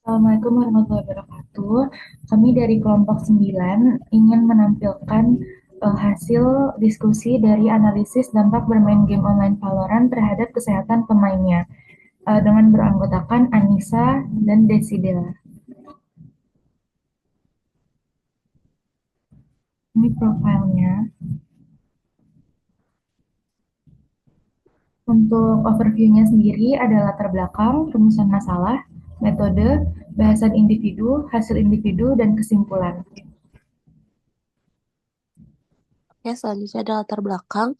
Assalamualaikum warahmatullahi wabarakatuh. Kami dari kelompok 9 ingin menampilkan hasil diskusi dari analisis dampak bermain game online Valorant terhadap kesehatan pemainnya dengan beranggotakan Anissa dan Desidela. Ini profilnya. Untuk overview-nya sendiri ada latar belakang, rumusan masalah, metode, bahasan individu, hasil individu, dan kesimpulan. Oke, selanjutnya ada latar belakang.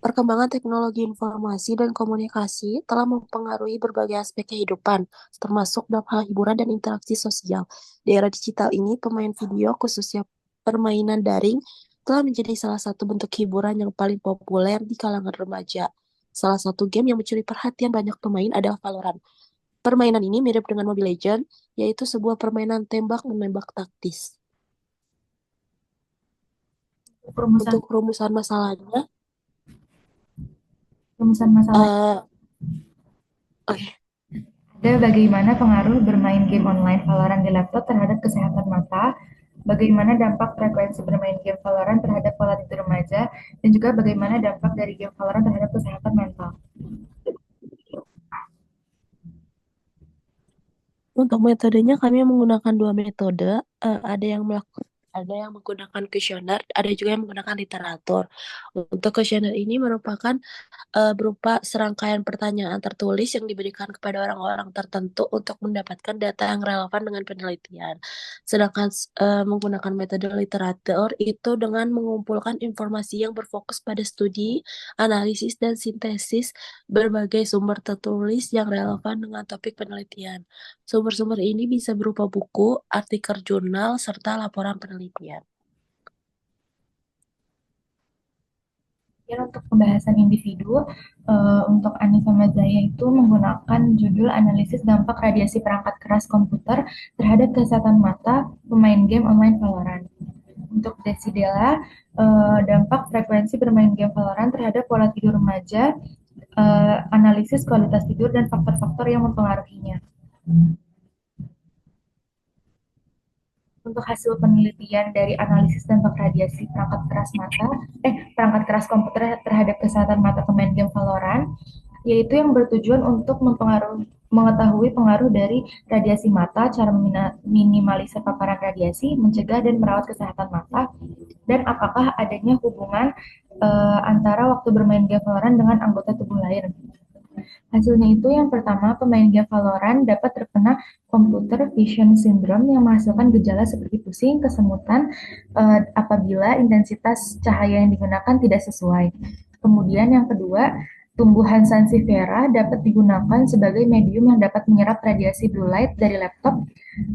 Perkembangan teknologi informasi dan komunikasi telah mempengaruhi berbagai aspek kehidupan, termasuk dalam hal hiburan dan interaksi sosial. Di era digital ini, pemain video, khususnya permainan daring, telah menjadi salah satu bentuk hiburan yang paling populer di kalangan remaja. Salah satu game yang mencuri perhatian banyak pemain adalah Valorant. Permainan ini mirip dengan Mobile Legends, yaitu sebuah permainan tembak-menembak taktis. Rumusan Untuk rumusan masalahnya, rumusan masalah eh oke. ada bagaimana pengaruh bermain game online Valorant di laptop terhadap kesehatan mata, bagaimana dampak frekuensi bermain game Valorant terhadap pola tidur remaja, dan juga bagaimana dampak dari game Valorant terhadap kesehatan mental. Untuk metodenya kami menggunakan dua metode. Ada yang menggunakan kuesioner, ada juga yang menggunakan literatur. Untuk kuesioner ini merupakan berupa serangkaian pertanyaan tertulis yang diberikan kepada orang-orang tertentu untuk mendapatkan data yang relevan dengan penelitian. Sedangkan menggunakan metode literatur itu dengan mengumpulkan informasi yang berfokus pada studi, analisis, dan sintesis berbagai sumber tertulis yang relevan dengan topik penelitian. Sumber-sumber ini bisa berupa buku, artikel jurnal, serta laporan penelitian. Kemudian untuk pembahasan individu, untuk Anissa Mazaya itu menggunakan judul analisis dampak radiasi perangkat keras komputer terhadap kesehatan mata pemain game online Valorant. Untuk Desidela, dampak frekuensi bermain game Valorant terhadap pola tidur remaja, analisis kualitas tidur dan faktor-faktor yang mempengaruhinya. Untuk hasil penelitian dari analisis dampak radiasi perangkat keras komputer terhadap kesehatan mata pemain game Valorant, yaitu yang bertujuan untuk mengetahui pengaruh dari radiasi mata, cara minimalisir paparan radiasi, mencegah dan merawat kesehatan mata, dan apakah adanya hubungan antara waktu bermain game Valorant dengan anggota tubuh lain. Hasilnya itu yang pertama, pemain game Valorant dapat terkena computer vision syndrome yang menghasilkan gejala seperti pusing, kesemutan apabila intensitas cahaya yang digunakan tidak sesuai. Kemudian yang kedua, tumbuhan sansevieria dapat digunakan sebagai medium yang dapat menyerap radiasi blue light dari laptop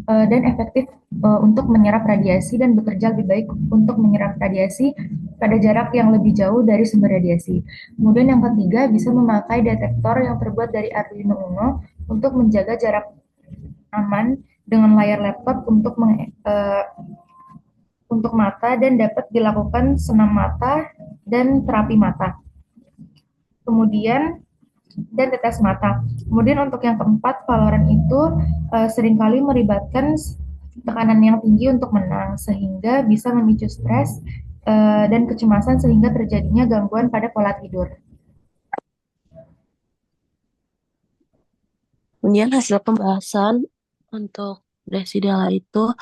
dan efektif untuk menyerap radiasi dan bekerja lebih baik untuk menyerap radiasi pada jarak yang lebih jauh dari sumber radiasi. Kemudian yang ketiga bisa memakai detektor yang terbuat dari Arduino Uno untuk menjaga jarak aman dengan layar laptop untuk mata dan dapat dilakukan senam mata dan terapi mata. Kemudian dan tetes mata. Kemudian untuk yang keempat, Valorant itu seringkali melibatkan tekanan yang tinggi untuk menang, sehingga bisa memicu stres dan kecemasan sehingga terjadinya gangguan pada pola tidur. Kemudian hasil pembahasan untuk Desidela itu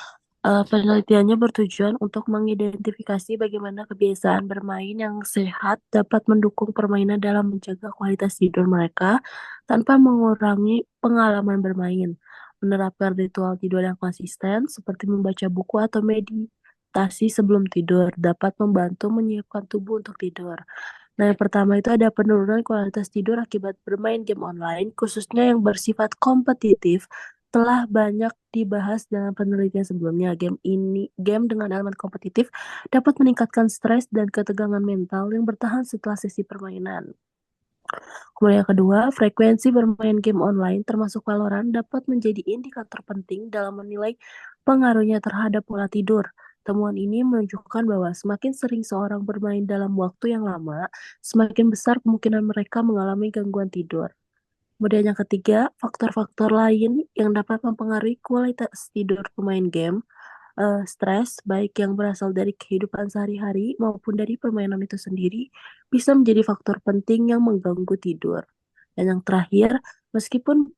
penelitiannya bertujuan untuk mengidentifikasi bagaimana kebiasaan bermain yang sehat dapat mendukung permainan dalam menjaga kualitas tidur mereka tanpa mengurangi pengalaman bermain. Menerapkan ritual tidur yang konsisten seperti membaca buku atau meditasi sebelum tidur dapat membantu menyiapkan tubuh untuk tidur. Nah, yang pertama itu ada penurunan kualitas tidur akibat bermain game online, khususnya yang bersifat kompetitif, telah banyak dibahas dalam penelitian sebelumnya. Game dengan elemen kompetitif dapat meningkatkan stres dan ketegangan mental yang bertahan setelah sesi permainan. Kemudian yang kedua, frekuensi bermain game online termasuk Valorant dapat menjadi indikator penting dalam menilai pengaruhnya terhadap pola tidur. Temuan ini menunjukkan bahwa semakin sering seorang bermain dalam waktu yang lama, semakin besar kemungkinan mereka mengalami gangguan tidur. Kemudian yang ketiga, faktor-faktor lain yang dapat mempengaruhi kualitas tidur pemain game, stres, baik yang berasal dari kehidupan sehari-hari maupun dari permainan itu sendiri, bisa menjadi faktor penting yang mengganggu tidur. Dan yang terakhir, meskipun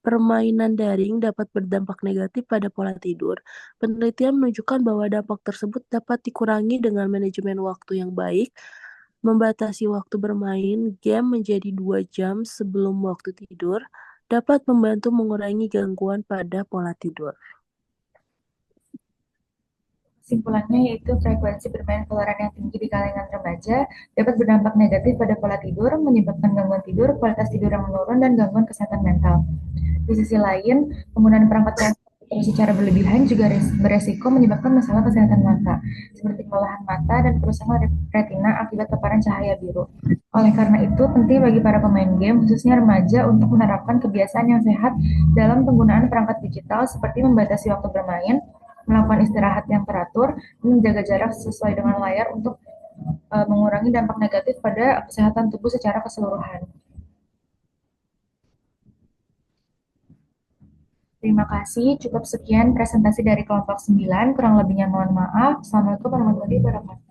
permainan daring dapat berdampak negatif pada pola tidur, penelitian menunjukkan bahwa dampak tersebut dapat dikurangi dengan manajemen waktu yang baik, membatasi waktu bermain game menjadi 2 jam sebelum waktu tidur, dapat membantu mengurangi gangguan pada pola tidur. Kesimpulannya yaitu frekuensi bermain Valorant yang tinggi di kalangan remaja dapat berdampak negatif pada pola tidur, menyebabkan gangguan tidur, kualitas tidur yang menurun, dan gangguan kesehatan mental. Di sisi lain, penggunaan perangkat elektronik secara berlebihan juga beresiko menyebabkan masalah kesehatan mata, seperti kelelahan mata dan kerusakan retina akibat paparan cahaya biru. Oleh karena itu, penting bagi para pemain game, khususnya remaja, untuk menerapkan kebiasaan yang sehat dalam penggunaan perangkat digital, seperti membatasi waktu bermain, melakukan istirahat yang teratur, dan menjaga jarak sesuai dengan layar untuk mengurangi dampak negatif pada kesehatan tubuh secara keseluruhan. Terima kasih. Cukup sekian presentasi dari kelompok 9. Kurang lebihnya mohon maaf. Assalamualaikum warahmatullahi wabarakatuh.